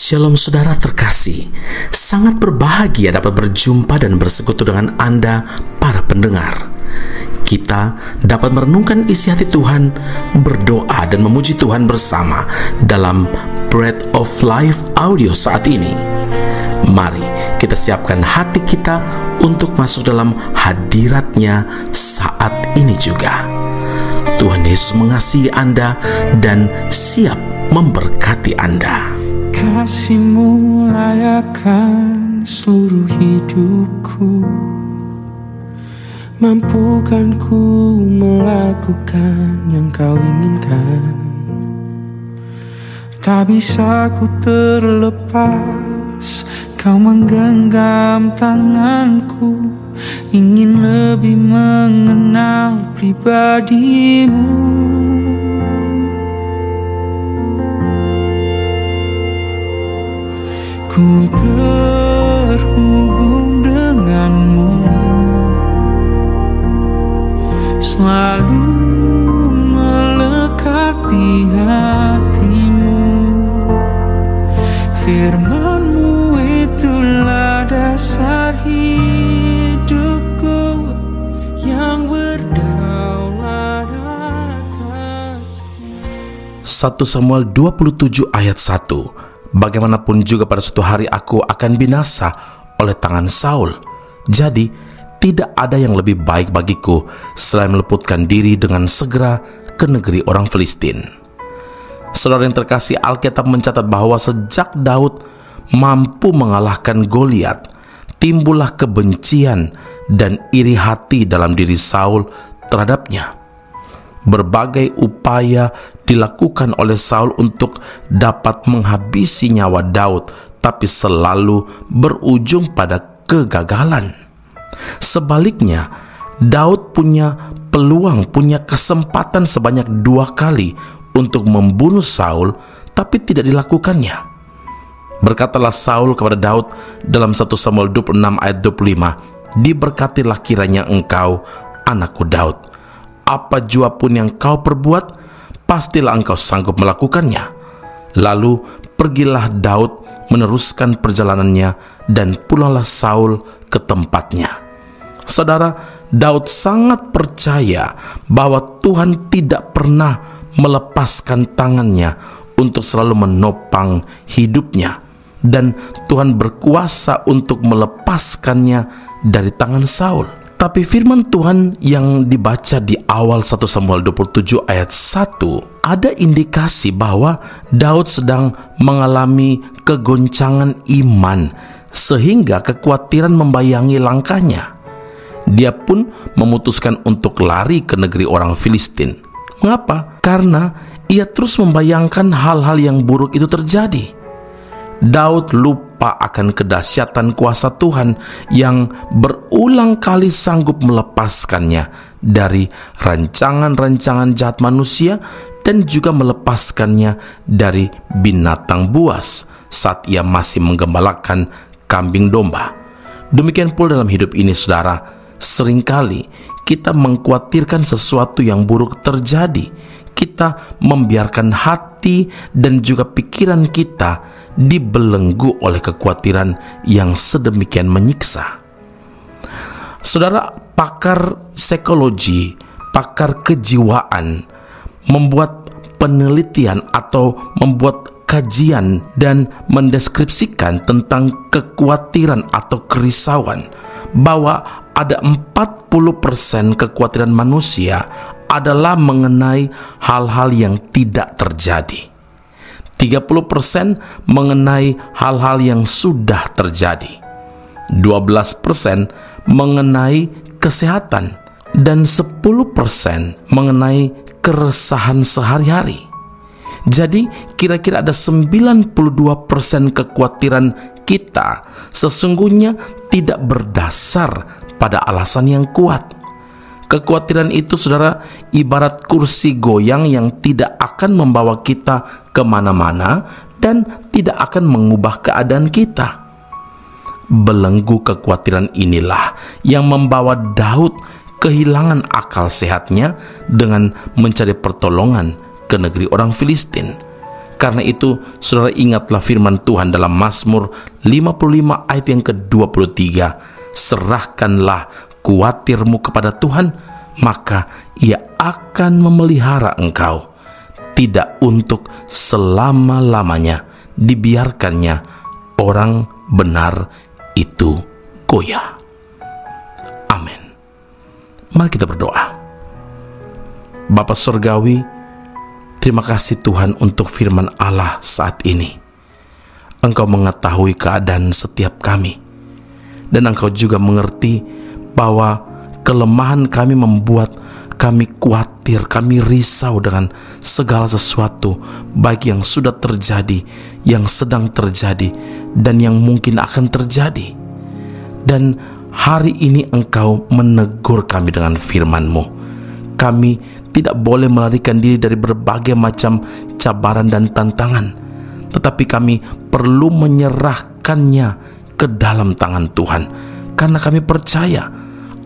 Shalom saudara terkasih, sangat berbahagia dapat berjumpa dan bersekutu dengan Anda para pendengar. Kita dapat merenungkan isi hati Tuhan, berdoa dan memuji Tuhan bersama dalam Bread of Life audio saat ini. Mari kita siapkan hati kita untuk masuk dalam hadirat-Nya saat ini juga. Tuhan Yesus mengasihi Anda dan siap memberkati Anda. Kasih-Mu layakkan seluruh hidupku, mampukan ku melakukan yang Kau inginkan. Tak bisa ku terlepas, Kau menggenggam tanganku, ingin lebih mengenal pribadi-Mu. Ku terhubung denganmu, selalu melekat di hatimu. Firman-Mu itulah dasar hidupku yang berdaulat atasku. 1 Samuel 27 ayat 1. Bagaimanapun juga pada suatu hari aku akan binasa oleh tangan Saul. Jadi tidak ada yang lebih baik bagiku selain meluputkan diri dengan segera ke negeri orang Filistin. Saudara yang terkasih, Alkitab mencatat bahwa sejak Daud mampu mengalahkan Goliat, timbullah kebencian dan iri hati dalam diri Saul terhadapnya. Berbagai upaya dilakukan oleh Saul untuk dapat menghabisi nyawa Daud, tapi selalu berujung pada kegagalan. Sebaliknya, Daud punya peluang, punya kesempatan sebanyak 2 kali untuk membunuh Saul, tapi tidak dilakukannya. Berkatalah Saul kepada Daud dalam 1 Samuel 26 ayat 25, "Diberkatilah kiranya engkau, anakku Daud. Apa jua pun yang kau perbuat, pastilah engkau sanggup melakukannya." Lalu pergilah Daud meneruskan perjalanannya dan pulanglah Saul ke tempatnya. Saudara, Daud sangat percaya bahwa Tuhan tidak pernah melepaskan tangannya untuk selalu menopang hidupnya, dan Tuhan berkuasa untuk melepaskannya dari tangan Saul. Tapi firman Tuhan yang dibaca di awal 1 Samuel 27 ayat 1 ada indikasi bahwa Daud sedang mengalami kegoncangan iman sehingga kekhawatiran membayangi langkahnya. Dia pun memutuskan untuk lari ke negeri orang Filistin. Mengapa? Karena ia terus membayangkan hal-hal yang buruk itu terjadi. Daud lupa akan kedahsyatan kuasa Tuhan yang berulang kali sanggup melepaskannya dari rancangan-rancangan jahat manusia dan juga melepaskannya dari binatang buas saat ia masih menggembalakan kambing domba. Demikian pula dalam hidup ini, saudara, seringkali kita mengkhawatirkan sesuatu yang buruk terjadi. Kita membiarkan hati dan juga pikiran kita dibelenggu oleh kekhawatiran yang sedemikian menyiksa. Saudara, pakar psikologi, pakar kejiwaan membuat penelitian atau membuat kajian dan mendeskripsikan tentang kekhawatiran atau kerisauan, bahwa ada 40% kekhawatiran manusia adalah mengenai hal-hal yang tidak terjadi. 30% mengenai hal-hal yang sudah terjadi. 12% mengenai kesehatan dan 10% mengenai keresahan sehari-hari. Jadi kira-kira ada 92% kekhawatiran kita sesungguhnya tidak berdasar pada alasan yang kuat. Kekhawatiran itu, saudara, ibarat kursi goyang yang tidak akan membawa kita kemana-mana dan tidak akan mengubah keadaan kita. Belenggu kekhawatiran inilah yang membawa Daud kehilangan akal sehatnya dengan mencari pertolongan ke negeri orang Filistin. Karena itu, saudara, ingatlah firman Tuhan dalam Mazmur 55 ayat yang ke-23. Serahkanlah kuatirmu kepada Tuhan, maka Ia akan memelihara engkau. Tidak untuk selama-lamanya dibiarkannya orang benar itu goyah. Amin. Mari kita berdoa. Bapa Surgawi, terima kasih Tuhan untuk firman Allah saat ini. Engkau mengetahui keadaan setiap kami, dan Engkau juga mengerti bahwa kelemahan kami membuat kami khawatir, kami risau dengan segala sesuatu, baik yang sudah terjadi, yang sedang terjadi, dan yang mungkin akan terjadi. Dan hari ini Engkau menegur kami dengan firman-Mu. Kami tidak boleh melarikan diri dari berbagai macam cabaran dan tantangan, tetapi kami perlu menyerahkannya ke dalam tangan Tuhan, karena kami percaya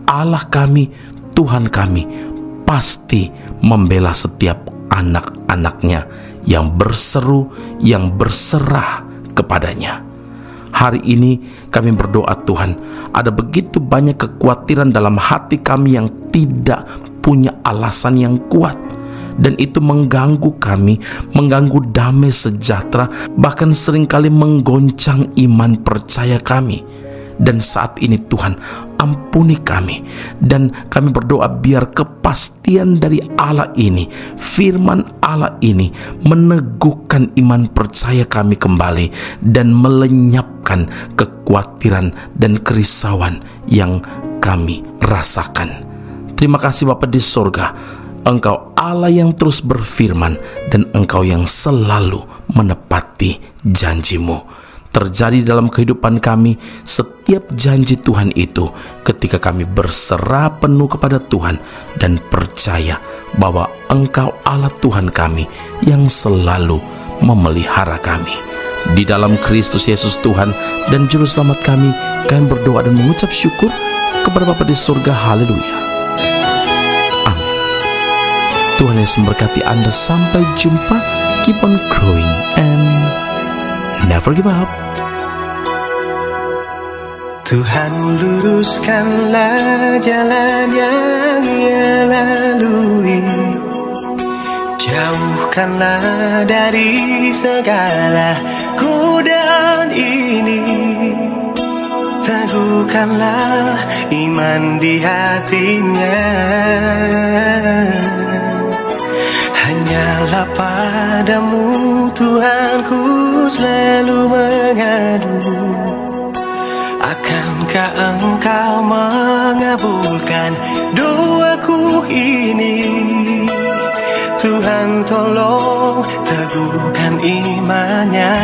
Allah kami, Tuhan kami pasti membela setiap anak-anaknya yang berseru, yang berserah kepadanya. Hari ini kami berdoa Tuhan, ada begitu banyak kekhawatiran dalam hati kami yang tidak punya alasan yang kuat, dan itu mengganggu kami, mengganggu damai sejahtera, bahkan seringkali menggoncang iman percaya kami. Dan saat ini Tuhan, ampuni kami, dan kami berdoa biar kepastian dari Allah ini, firman Allah ini meneguhkan iman percaya kami kembali, dan melenyapkan kekhawatiran dan kerisauan yang kami rasakan. Terima kasih Bapa di surga, Engkau Allah yang terus berfirman, dan Engkau yang selalu menepati janji-Mu. Terjadi dalam kehidupan kami setiap janji Tuhan itu ketika kami berserah penuh kepada Tuhan dan percaya bahwa Engkau Allah Tuhan kami yang selalu memelihara kami. Di dalam Kristus Yesus Tuhan dan Juru Selamat kami berdoa dan mengucap syukur kepada Bapa di surga. Haleluya. Tuhan Yesus memberkati Anda. Sampai jumpa. Keep on growing and never give up. Tuhan, luruskanlah jalan yang Ia lalui, jauhkanlah dari segala godaan ini, teguhkanlah iman di hatinya. Hanyalah padamu Tuhan ku selalu mengadu. Akankah Engkau mengabulkan doaku ini? Tuhan, tolong teguhkan imannya.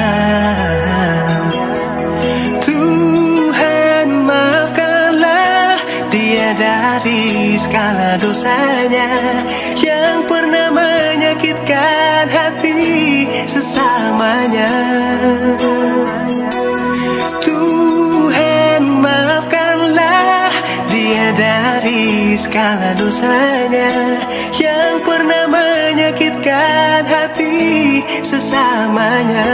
Tuhan, maafkanlah dia dari segala dosanya yang pernah menyakitkan hati sesamanya. Tuhan, maafkanlah dia dari segala dosanya yang pernah menyakitkan hati sesamanya.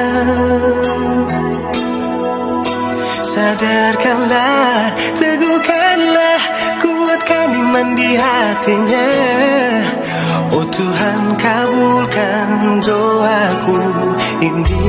Sadarkanlah, teguhkanlah, kuatkan iman di hatinya. Oh Tuhan, kabulkan doaku ini.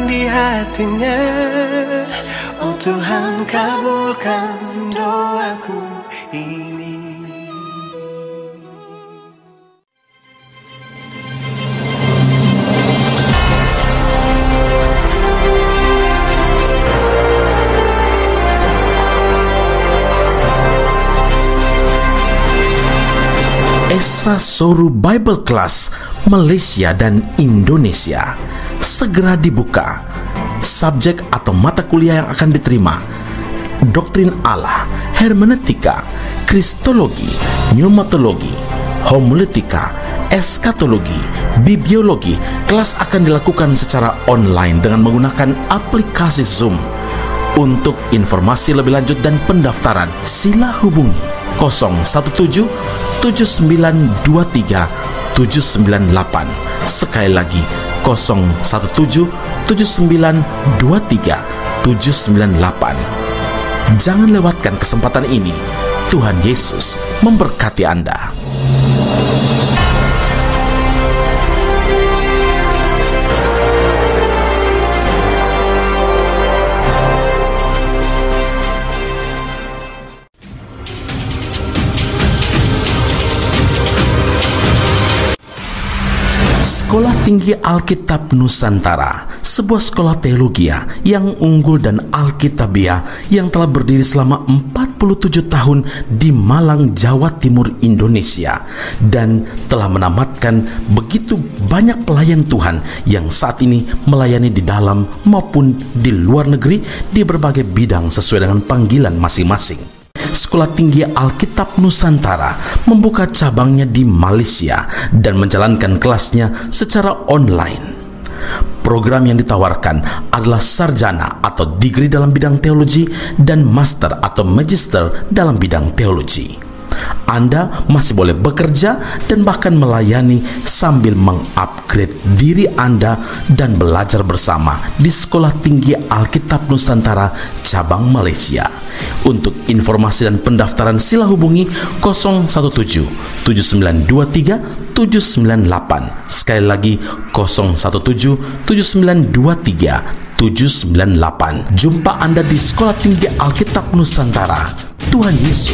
di hatinya. Oh Tuhan, kabulkan doaku ini. Esra Soru Bible Class Malaysia dan Indonesia segera dibuka. Subjek atau mata kuliah yang akan diterima: Doktrin Allah, Hermeneutika, Kristologi, Pneumatologi, Homiletika, Eskatologi, Bibliologi. Kelas akan dilakukan secara online dengan menggunakan aplikasi Zoom. Untuk informasi lebih lanjut dan pendaftaran, sila hubungi 017 7923 798. Sekali lagi 017 7923 798. Jangan lewatkan kesempatan ini. Tuhan Yesus memberkati Anda. Sekolah Tinggi Alkitab Nusantara, sebuah sekolah teologi yang unggul dan alkitabiah yang telah berdiri selama 47 tahun di Malang, Jawa Timur, Indonesia, dan telah menamatkan begitu banyak pelayan Tuhan yang saat ini melayani di dalam maupun di luar negeri di berbagai bidang sesuai dengan panggilan masing-masing. Sekolah Tinggi Alkitab Nusantara membuka cabangnya di Malaysia dan menjalankan kelasnya secara online. Program yang ditawarkan adalah sarjana atau degree dalam bidang teologi dan master atau magister dalam bidang teologi. Anda masih boleh bekerja dan bahkan melayani sambil mengupgrade diri Anda dan belajar bersama di Sekolah Tinggi Alkitab Nusantara cabang Malaysia. Untuk informasi dan pendaftaran sila hubungi 017 7923 798. Sekali lagi 017 7923 798. Jumpa Anda di Sekolah Tinggi Alkitab Nusantara. Tuhan Yesus